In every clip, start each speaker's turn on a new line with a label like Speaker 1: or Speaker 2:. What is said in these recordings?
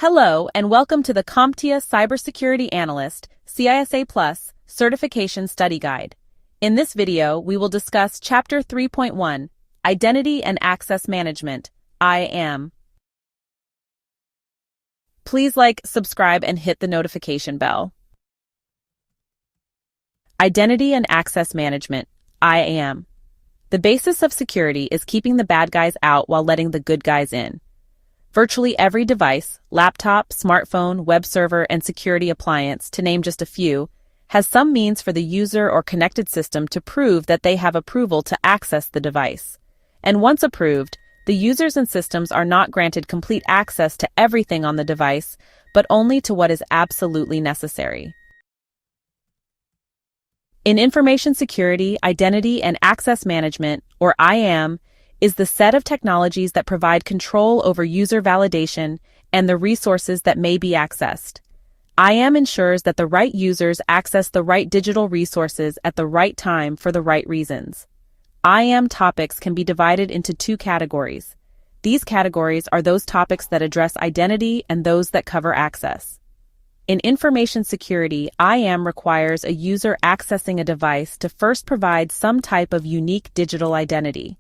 Speaker 1: Hello and welcome to the CompTIA Cybersecurity Analyst CISA Plus Certification Study Guide. In this video, we will discuss Chapter 3.1, Identity and Access Management, IAM. Please like, subscribe, and hit the notification bell. Identity and Access Management, IAM. The basis of security is keeping the bad guys out while letting the good guys in. Virtually every device, laptop, smartphone, web server, and security appliance, to name just a few, has some means for the user or connected system to prove that they have approval to access the device. And once approved, the users and systems are not granted complete access to everything on the device, but only to what is absolutely necessary. In information security, identity and access management, or IAM, is the set of technologies that provide control over user validation and the resources that may be accessed. IAM ensures that the right users access the right digital resources at the right time for the right reasons. IAM topics can be divided into two categories. These categories are those topics that address identity and those that cover access. In information security, IAM requires a user accessing a device to first provide some type of unique digital identity.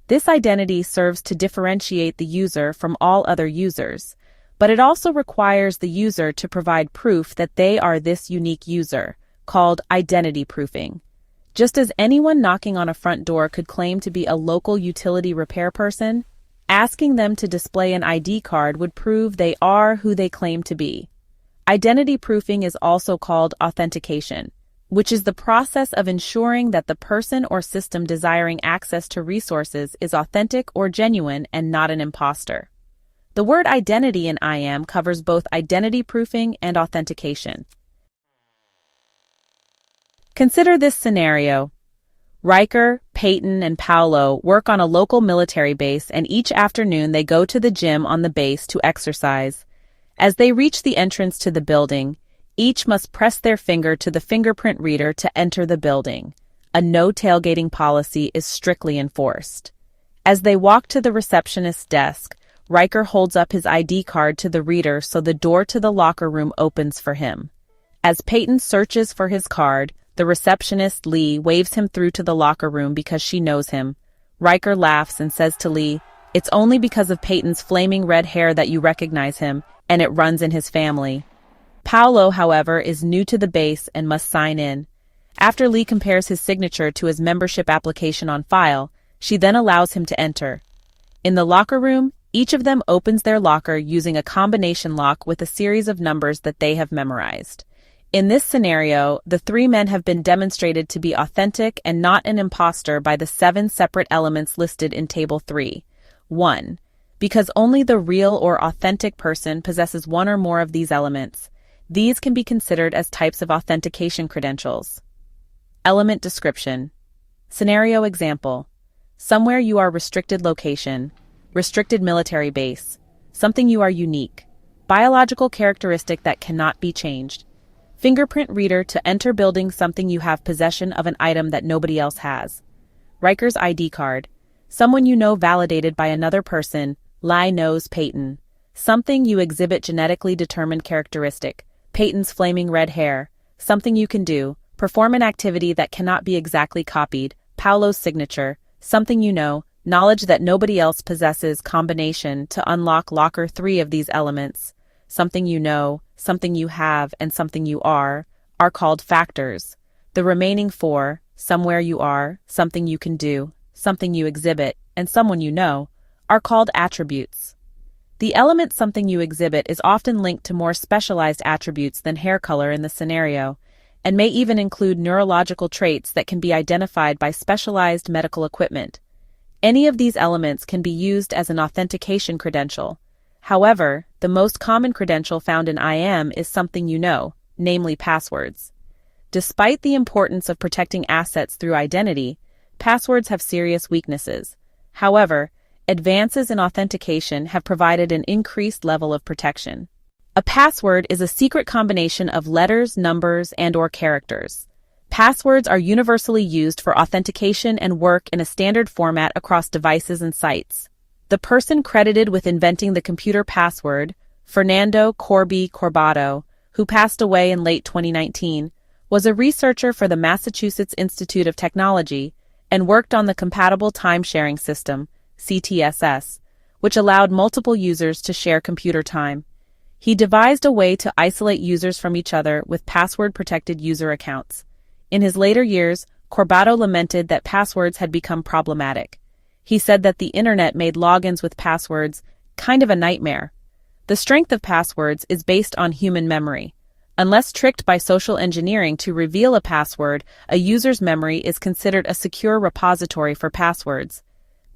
Speaker 1: This identity serves to differentiate the user from all other users, but it also requires the user to provide proof that they are this unique user, called identity proofing. Just as anyone knocking on a front door could claim to be a local utility repair person, asking them to display an ID card would prove they are who they claim to be. Identity proofing is also called authentication, which is the process of ensuring that the person or system desiring access to resources is authentic or genuine and not an imposter. The word identity in IAM covers both identity proofing and authentication. Consider this scenario. Riker, Peyton, and Paolo work on a local military base, and each afternoon they go to the gym on the base to exercise. As they reach the entrance to the building, each must press their finger to the fingerprint reader to enter the building. A no tailgating policy is strictly enforced. As they walk to the receptionist's desk, Riker holds up his ID card to the reader so the door to the locker room opens for him. As Peyton searches for his card, the receptionist, Lee, waves him through to the locker room because she knows him. Riker laughs and says to Lee, "It's only because of Peyton's flaming red hair that you recognize him, and it runs in his family." Paolo, however, is new to the base and must sign in. After Lee compares his signature to his membership application on file, she then allows him to enter. In the locker room, each of them opens their locker using a combination lock with a series of numbers that they have memorized. In this scenario, the three men have been demonstrated to be authentic and not an imposter by the 7 separate elements listed in Table 3. 1. Because only the real or authentic person possesses one or more of these elements. These can be considered as types of authentication credentials. Element description. Scenario example. Somewhere you are restricted location, restricted military base, something you are unique, biological characteristic that cannot be changed. Fingerprint reader to enter building, something you have possession of an item that nobody else has. Riker's ID card. Someone you know validated by another person, Lie knows Peyton. Something you exhibit genetically determined characteristic. Peyton's flaming red hair. Something you can do. Perform an activity that cannot be exactly copied. Paolo's signature. Something you know. Knowledge that nobody else possesses. Combination to unlock locker 3 of these elements. Something you know, something you have, and something you are called factors. The remaining 4, somewhere you are, something you can do, something you exhibit, and someone you know, are called attributes. The element something you exhibit is often linked to more specialized attributes than hair color in the scenario, and may even include neurological traits that can be identified by specialized medical equipment. Any of these elements can be used as an authentication credential. However, the most common credential found in IAM is something you know, namely passwords. Despite the importance of protecting assets through identity, passwords have serious weaknesses. However, advances in authentication have provided an increased level of protection. A password is a secret combination of letters, numbers, and/or characters. Passwords are universally used for authentication and work in a standard format across devices and sites. The person credited with inventing the computer password, Fernando Corby Corbato, who passed away in late 2019, was a researcher for the Massachusetts Institute of Technology and worked on the Compatible Time-Sharing System, CTSS, which allowed multiple users to share computer time. He devised a way to isolate users from each other with password-protected user accounts. In his later years, Corbato lamented that passwords had become problematic. He said that the internet made logins with passwords kind of a nightmare. The strength of passwords is based on human memory. Unless tricked by social engineering to reveal a password, a user's memory is considered a secure repository for passwords.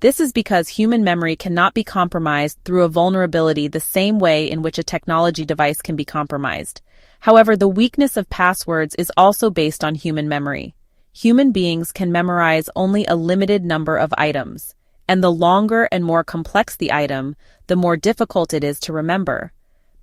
Speaker 1: This is because human memory cannot be compromised through a vulnerability the same way in which a technology device can be compromised. However, the weakness of passwords is also based on human memory. Human beings can memorize only a limited number of items, and the longer and more complex the item, the more difficult it is to remember.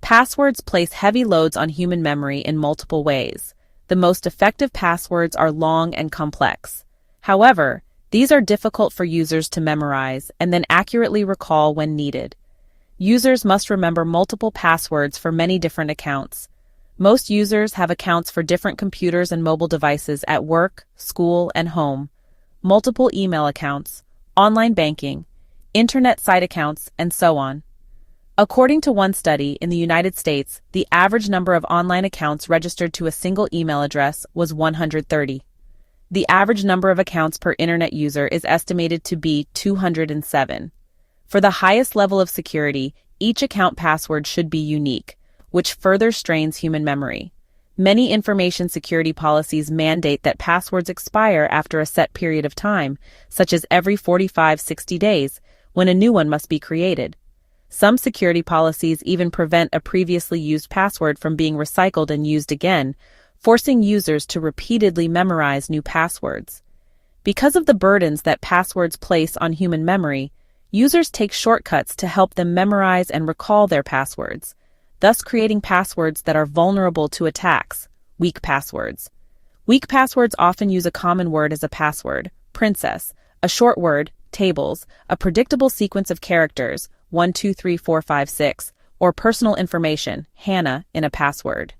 Speaker 1: Passwords place heavy loads on human memory in multiple ways. The most effective passwords are long and complex. However, these are difficult for users to memorize and then accurately recall when needed. Users must remember multiple passwords for many different accounts. Most users have accounts for different computers and mobile devices at work, school, and home, multiple email accounts, online banking, internet site accounts, and so on. According to one study, in the United States, the average number of online accounts registered to a single email address was 130. The average number of accounts per internet user is estimated to be 207. For the highest level of security, each account password should be unique, which further strains human memory. Many information security policies mandate that passwords expire after a set period of time, such as every 45-60 days, when a new one must be created. Some security policies even prevent a previously used password from being recycled and used again, forcing users to repeatedly memorize new passwords. Because of the burdens that passwords place on human memory, users take shortcuts to help them memorize and recall their passwords, thus creating passwords that are vulnerable to attacks, weak passwords. Weak passwords often use a common word as a password, princess, a short word, tables, a predictable sequence of characters, 1, 2, 3, 4, 5, 6, or personal information, Hannah, in a password.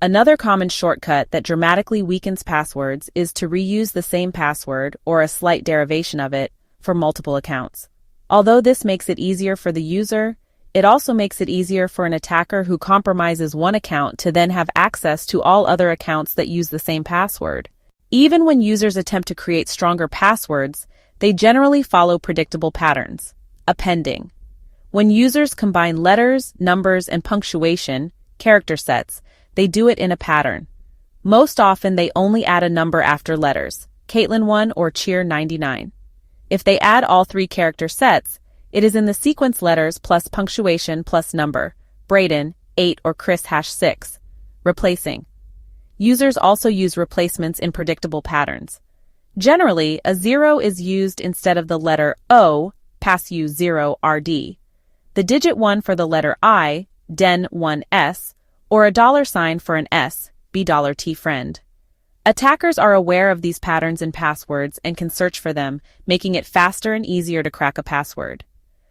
Speaker 1: Another common shortcut that dramatically weakens passwords is to reuse the same password, or a slight derivation of it, for multiple accounts. Although this makes it easier for the user, it also makes it easier for an attacker who compromises one account to then have access to all other accounts that use the same password. Even when users attempt to create stronger passwords, they generally follow predictable patterns. Appending. When users combine letters, numbers, and punctuation, character sets, they do it in a pattern. Most often, they only add a number after letters, Caitlin 1 or Cheer 99. If they add all three character sets, it is in the sequence letters plus punctuation plus number, Braden 8 or Chris #6. Replacing. Users also use replacements in predictable patterns. Generally, a 0 is used instead of the letter O, PASU 0 RD, the digit 1 for the letter I, DEN 1S, or a $sign for an S, $T friend. Attackers are aware of these patterns in passwords and can search for them, making it faster and easier to crack a password.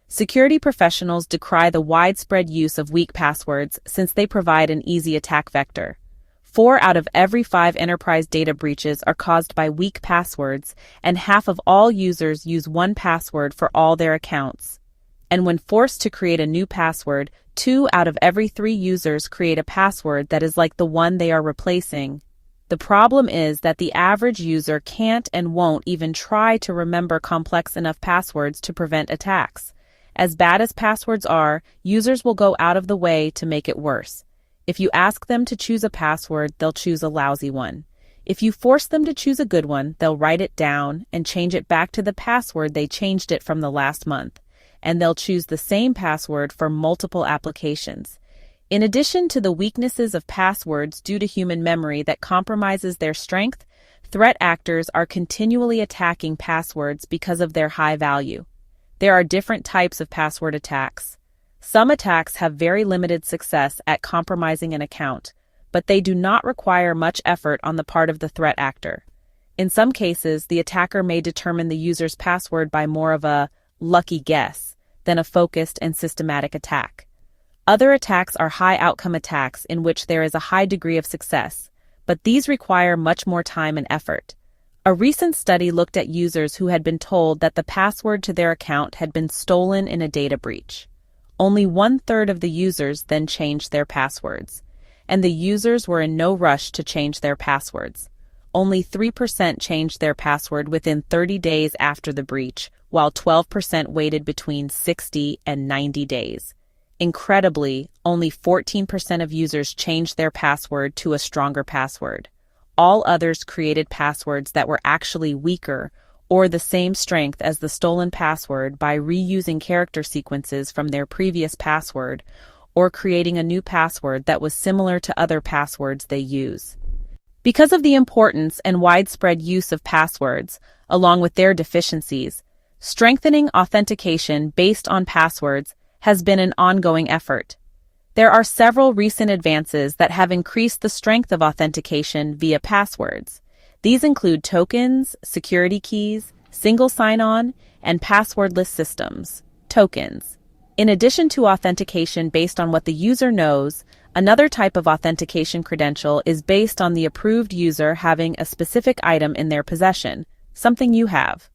Speaker 1: Security professionals decry the widespread use of weak passwords since they provide an easy attack vector. 4 out of every 5 enterprise data breaches are caused by weak passwords, and half of all users use one password for all their accounts. And when forced to create a new password, 2 out of every 3 users create a password that is like the one they are replacing. The problem is that the average user can't and won't even try to remember complex enough passwords to prevent attacks. As bad as passwords are, users will go out of the way to make it worse. If you ask them to choose a password, they'll choose a lousy one. If you force them to choose a good one, they'll write it down and change it back to the password they changed it from the last month. And they'll choose the same password for multiple applications. In addition to the weaknesses of passwords due to human memory that compromises their strength, threat actors are continually attacking passwords because of their high value. There are different types of password attacks. Some attacks have very limited success at compromising an account, but they do not require much effort on the part of the threat actor. In some cases, the attacker may determine the user's password by more of a lucky guess than a focused and systematic attack. Other attacks are high-outcome attacks in which there is a high degree of success, but these require much more time and effort. A recent study looked at users who had been told that the password to their account had been stolen in a data breach. Only 1/3 of the users then changed their passwords, and the users were in no rush to change their passwords. Only 3% changed their password within 30 days after the breach, while 12% waited between 60 and 90 days. Incredibly, only 14% of users changed their password to a stronger password. All others created passwords that were actually weaker or the same strength as the stolen password by reusing character sequences from their previous password or creating a new password that was similar to other passwords they use. Because of the importance and widespread use of passwords, along with their deficiencies, strengthening authentication based on passwords has been an ongoing effort. There are several recent advances that have increased the strength of authentication via passwords. These include tokens, security keys, single sign-on, and passwordless systems, tokens. In addition to authentication based on what the user knows, another type of authentication credential is based on the approved user having a specific item in their possession, something you have.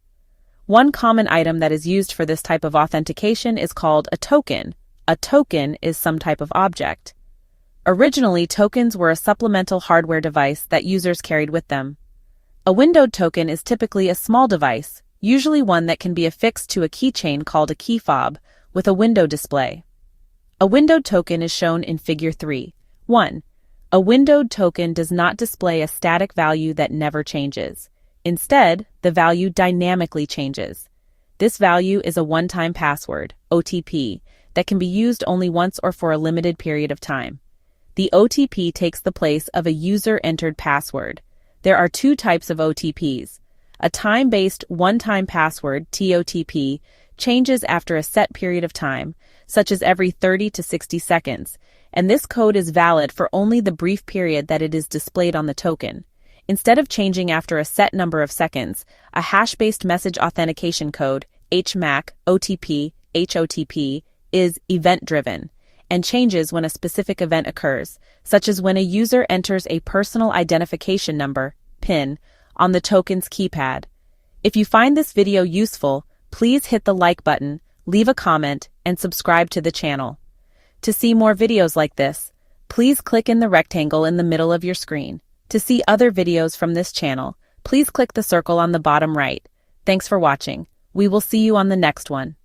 Speaker 1: One common item that is used for this type of authentication is called a token. A token is some type of object. Originally, tokens were a supplemental hardware device that users carried with them. A windowed token is typically a small device, usually one that can be affixed to a keychain called a key fob, with a window display. A windowed token is shown in Figure 3. 1. A windowed token does not display a static value that never changes. Instead, the value dynamically changes. This value is a one-time password, OTP, that can be used only once or for a limited period of time. The OTP takes the place of a user-entered password. There are two types of OTPs. A time-based one-time password, TOTP, changes after a set period of time, such as every 30 to 60 seconds, and this code is valid for only the brief period that it is displayed on the token. Instead of changing after a set number of seconds, a hash-based message authentication code, HMAC, OTP, HOTP, is event-driven and changes when a specific event occurs, such as when a user enters a personal identification number, PIN, on the token's keypad. If you find this video useful, please hit the like button, leave a comment, and subscribe to the channel. To see more videos like this, please click in the rectangle in the middle of your screen. To see other videos from this channel, please click the circle on the bottom right. Thanks for watching. We will see you on the next one.